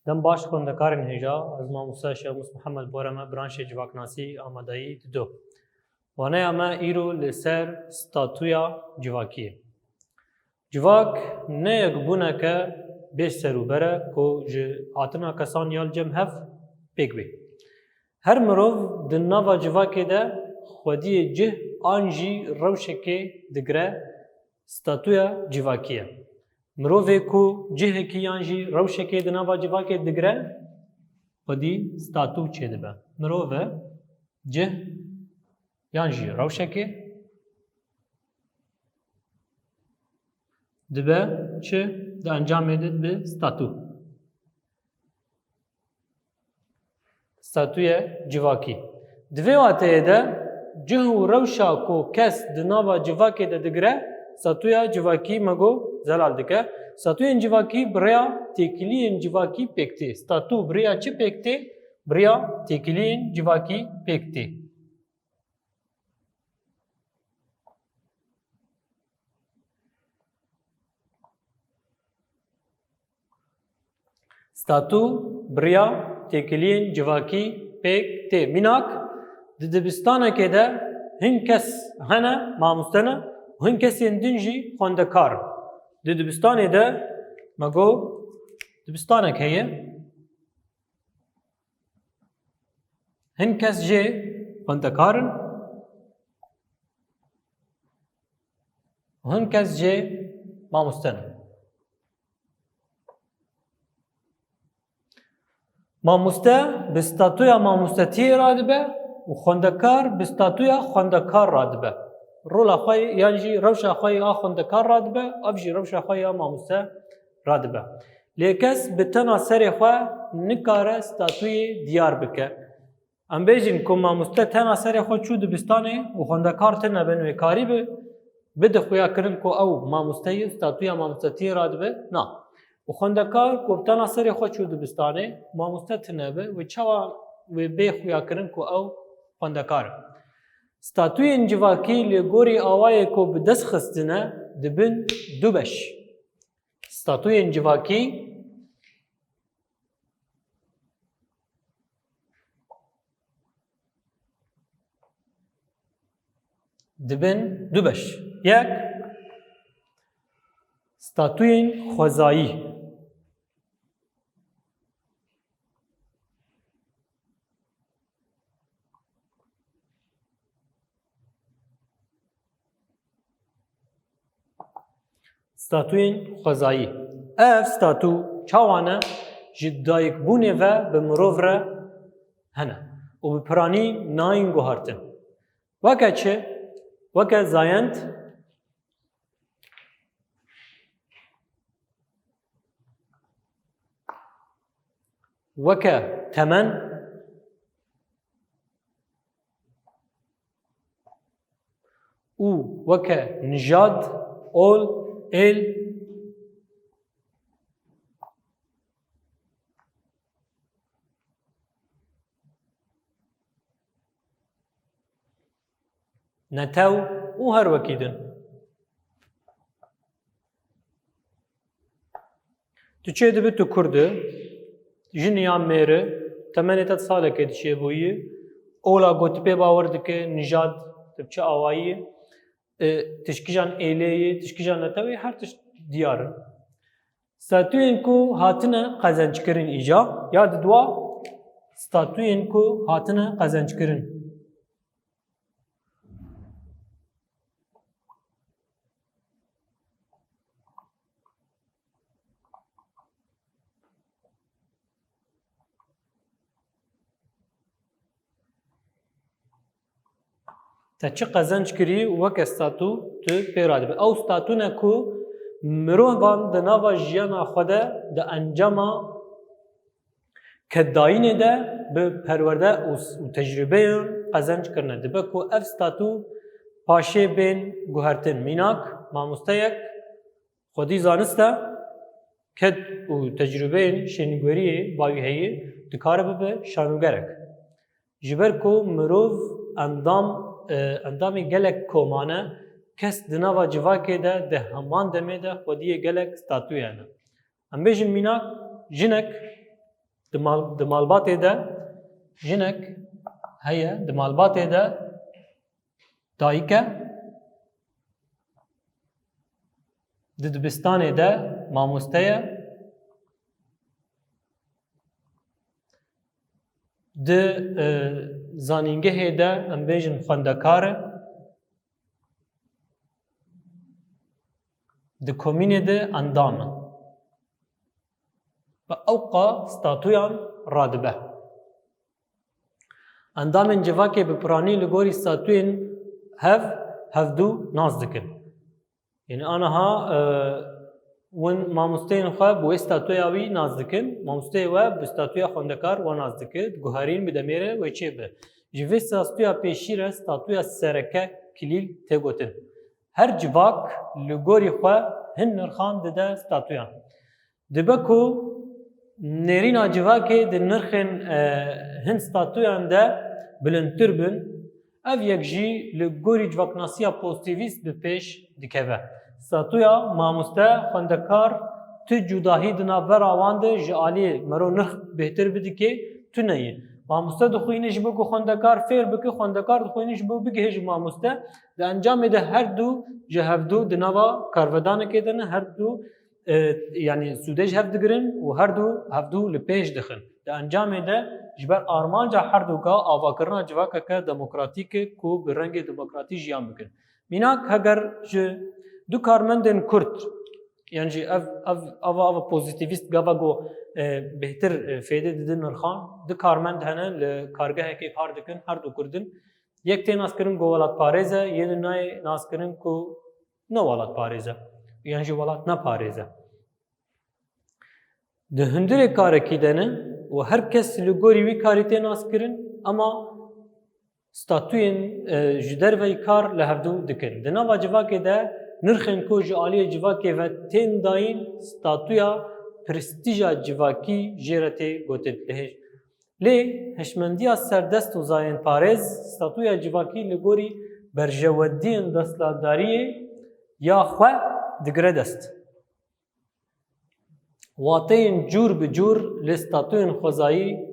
دم باش خوندکارن هجا از ماموسا شمس محمد بورما برانش جواکناسی آمادایی دو. وانه اما ایرو لسر ستاتویا جواکیه. جواک نه یک بونه که بیش سرو بره که آتنا کسان یال جم هف پیک بی. هر مروف دن نوا جواکی ده خودی جه آنجی روشکی دگره ستاتویا جواکیه. مروفه کو جه کی آنجی روشکی دن نوا جواکی دگره خودی ستاتو چه دبه. مروفه جه یانجی روشکی دبه چه ده انجام edit به ستاتو. ستاتوی جواکی. دوی وقته ده جه و روشا کو کس دنوا جواکی ده دگره ستاتویا جواکی مگو زلال دکه. ستاتوی جواکی بریا تکلی جواکی پکتی. ستاتو بریا چه پکتی؟ بریا تکلی جواکی پکتی. ستاتو بریا تکلین جواکی پیک تی میناک دبستانه که ده هن کس هنه ماموستانه هن کسی اندنجی خواندکار دبستانه ده مگو دبستانه که هیه هن کس جه خواندکارن هن کس جه ماموستانه ماموسته به ستاتویا ماموستتی رادبه و خوندکار به ستاتویا خوندکار رادبه. رولا خوی یعنی روشا خوی خوندکار رادبه، افجی روشا خوی ماموسته رادبه. لیکس به تنها سری خو نکاره ستاتوی دیار بکه. ام بیشین که ماموسته تنها سری خو چود بستانه و خوندکار تنها بنوی کاری بده خویا کرن که او ماموسته ستاتویا ماموستتی رادبه نه. و خوندکار کوبتانا سری خود چود بستانه ماموسته نبه و چوا و به خویا کرن کو او خوندکار. ستاتوی انجواکی لگوری آوای کو به دست خستنه دبن دو بش. ستاتوی انجواکی دبن دو بش. یک ستاتوی خوزایی ستاتوین خوزایی اف ستاتو چاوانه جدایک بونه و به مروف را هنه و به پرانی ناین گوهرتن وکه چه؟ وکه زایند وکه تمن او وکه نژاد اول ال نتاو او هر وکیدن تو چه دبی تو کرده جنیان میره تمنی تا ساله که دیشه بویی اولا گوتی پی باور دکه نژاد تبچه آوایی تشکیجان ایلیه تشکیجان نتاوی هر تش دیاره ستاتوین کو هاتنه قزنج کرن ایجا یاد دوا ستاتوین کو هاتنه قزنج کرن تا چه قزنج کری وک ستاتو تو پیراد به او ستاتو نکو مروان دنوا جیانا خوده د انجاما کداینه ده به پرورده و تجربه قزنج کرنه دبه کو اف ستاتو پاشه بین گوهرتن میناک ماموستایک خودی زانسته کد و تجربه شنگوری باوی هیه دکاره به شانوگرک جبر کو مروف اندامی گلک کومانه کس دنوا جواکی ده همان دمه ده خودی گلک ستاتویانه. ام بیشم میناک جنک Di malbatê de jinek heye, di malbatê de dayîk e, di dibistanê de mamoste ye, di zanîngehê de em bêjin xwendekar e, di komînê de endam e. Ve ewqa statuyan radibe. Endamên civakê bi piranî li gorî statuyên hevdû nas dikin. Yani anaha win mamosteyên xwe bi wê statuya wî nas dikin, mamosteyê we bi statuya xwendekar we nas dike, guherîn bi demêre wê çêbe. Ji vê statuya pêşî re statuya sereke kilîl tê gotin. Her civak li gorî xwe hin nirxan dide statuyan. Dibe ku nêrîna civakê di nirxên hin statuyan de bilindtir bin, ev yek jî li gorî civaknasiya pozitivîst bi pêş dikeve. Statuya mamoste xwendekar tu cudahî di navbera wan de ji aliyê mero nirx bêhtir bidike, tu neyê. Mamoste dixwîne ji bo ku xwendekar fêr bike, xwendekar dixwîne ji bo bigihe ji mamoste. Di encamê de her du ji hevdû di nava karvedanekê de ne her du yani sûdej hev digirin û her du hevdû li pêş dixin. Di encamê de ji ber armanca her du ka avakirina civakeke demokratîk e ku bi rengê demokratî jiyan bikin. Mînak heger ji du karmendên Kurd yani jî ava pozitivîst gava got bêhtir fêdê didin nirxan, di karmend hene li kargehekê kar dikin her du Kurdin. Yek tê naskirin got welatparêz e, yê di nayê naskirin ku ne welatparêz e. Yani jî welat neparêz e. Di hundirê karekî de ne û her kes li gorî wî karî tê naskirin ama statuyên ji derveyî kar li hevdû dikin. Di nava civakê de nirxên ku ji aliyê civakê ve tên dayîn statuya prestîja civakî jê re tê gotin. Lê hişmendiya serdest û zayînparêz statuya civakî li gorî berjewediyên destladariyê ya xwe digire dest. Wateyên cûr bi cûr li statuyên xwezayî,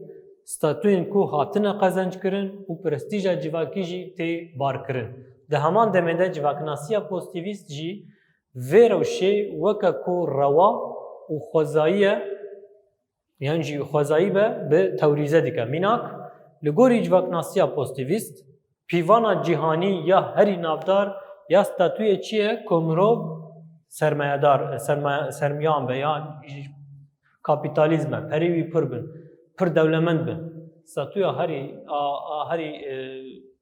statuyên ku hatine qezençkirin û prestîja civakî jî tê barkirin. Di heman demê de civaknasiya pozitivîst jî vê rewşê weke ku rewa û xwezayî ye yani jî xwezayî be bi tewrîze dike. Mînak li gorî civaknasiya pozitivîst pîvana cîhanî ya herî navdar ya statuyê çi ye ku mirov sermayedar, sermiyan be ya kapitalizm e, perê wî pir bin, pir dewlemend bin. Statuya herî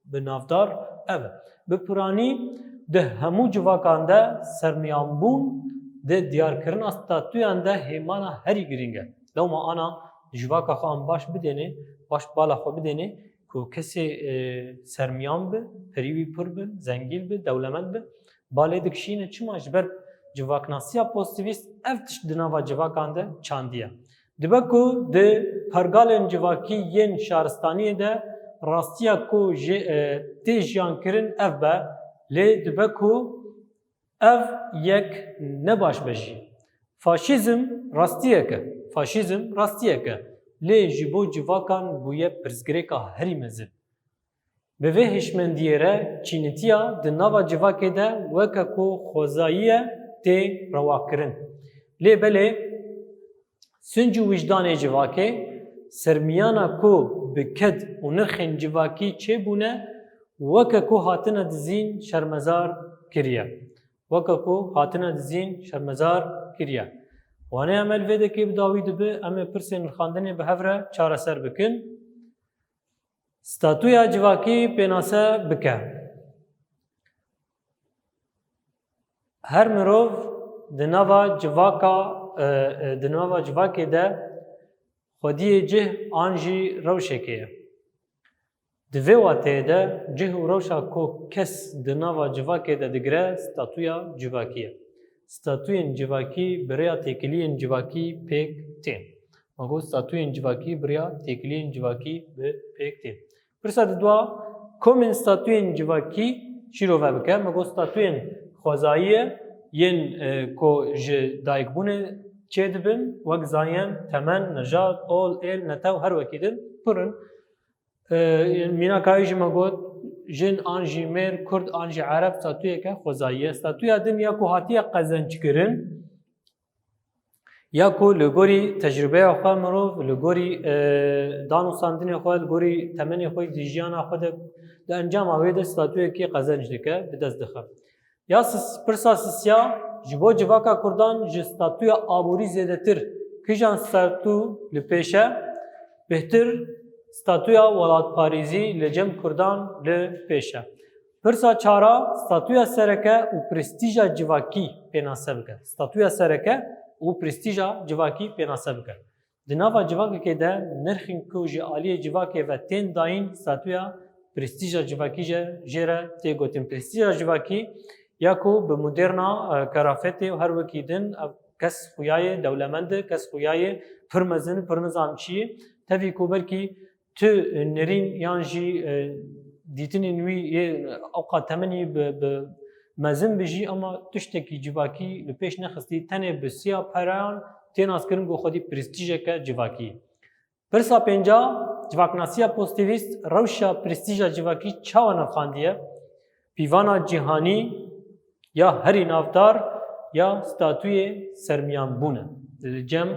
bi navdar ev e. Bi piranî di hemû civakan de sermiyanbûn di diyarkirina statuyan de hêmana herî giring e. Lewma ana civaka xwe em baş bidêne, baş bala xwe bidêne ku kesê sermiyan bi, perî wî pir bin, zengîn bi, dewlemend bi, balê dikişîne çima ji ber civaknasiya pozitivîst ev tişt di nava civakan de çandiye. Dibe ku di pergalên civakî yên şaristaniyê de rastiya ku tê jiyankirin ev be, lê dibe ku ev yek ne baş be jî. Faşîzm rastiyek e, faşîzm rastiyek e, lê ji bo civakan bûye pirsgirêka herî mezin. Bi vê hişmendiyê re çînîtiya di nava civakê de weke ku xwezayî ye tê rewakirin. Lê belê sinc û wijdanê civakê sermiyana ku bi ked û nirxên civakî çêbûne weke ku hatine dizîn şermezar kiriye. Weke ku hatine dizîn şermezar kiriye. Wanê em elvêdekê bi dawî dibe em ê pirsên nirxandinê bi hev re çareser bikin. Statuya civakî pênase bike. Her mirov di nava civakê de xwediyê cih an jî rewşekê ye. Di vê wateyê de cih û rewşa ku kes di nava civakê de digire statuya civakî ye. Statuyên civakî birêya têkiliyên civakî pêk tên. Ma got statuyên civakî birêya têkiliyên civakî bi pêk tên. Pirsa di dua komên statuyên civakî çîro ve bike. Ma got statuyên xwezayî ye yên ku ji dayikbûnê چه دبن وک زاین تمن نجات اول ایل نتاو هر وکیدن پرن مینا کایج مگود جن آنجی مر کرد آنجی عرب ستاتوی که خوزاییه ستاتوی دن یا کو هاتی قزنج کرن یا کو لگوری تجربه آخواه مروف لگوری دانو ساندین آخواه لگوری تمنی خوی دیجیان آخواه ده انجام آوید ستاتوی که قزنج دکه بدست دخم یا پرسا سسیا جبو جواکا کردان جه ستاتوی آبوری زیده تر کجان ستاتو لپیشه بهتر ستاتویا ولات پاریزی لجم کردان لپیشه پرسا چارا ستاتویا سرکه و پرستیجا جواکی پیناسه بکن ستاتویا سرکه و پرستیجا جواکی پیناسه بکن دناوا جواکی که ده نرخین کو جی آلی جواکی و تین داین ستاتویا پرستیجا جواکی جره تیگوتیم پرستیجا جواکی یا کو به مدرنا کرافتی و هر وکیدن کس خویای دولمند کس خویای پرمزن پرنظامچی تفی کو بلکی تو نرین یانجی دیتن نوی اوقات تمنی به مزن بجی اما تشتکی جواکی لپیش نخستی تنه بسیا پران تیناس کرن گو خودی پرستیجه که جواکی پرسا پنجا جواکناسیا پوزیتیویست روشا پرستیجا جواکی چاوان خاندیه پیوانا جهانی یا هری نافدار یا ستاتوی سرمیان بونه جم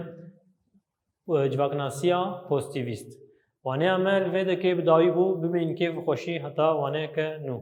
جواکناسیا پوزیتیویست وانه عمل ویده که بداوی بو ببین که خوشی حتا وانه که نو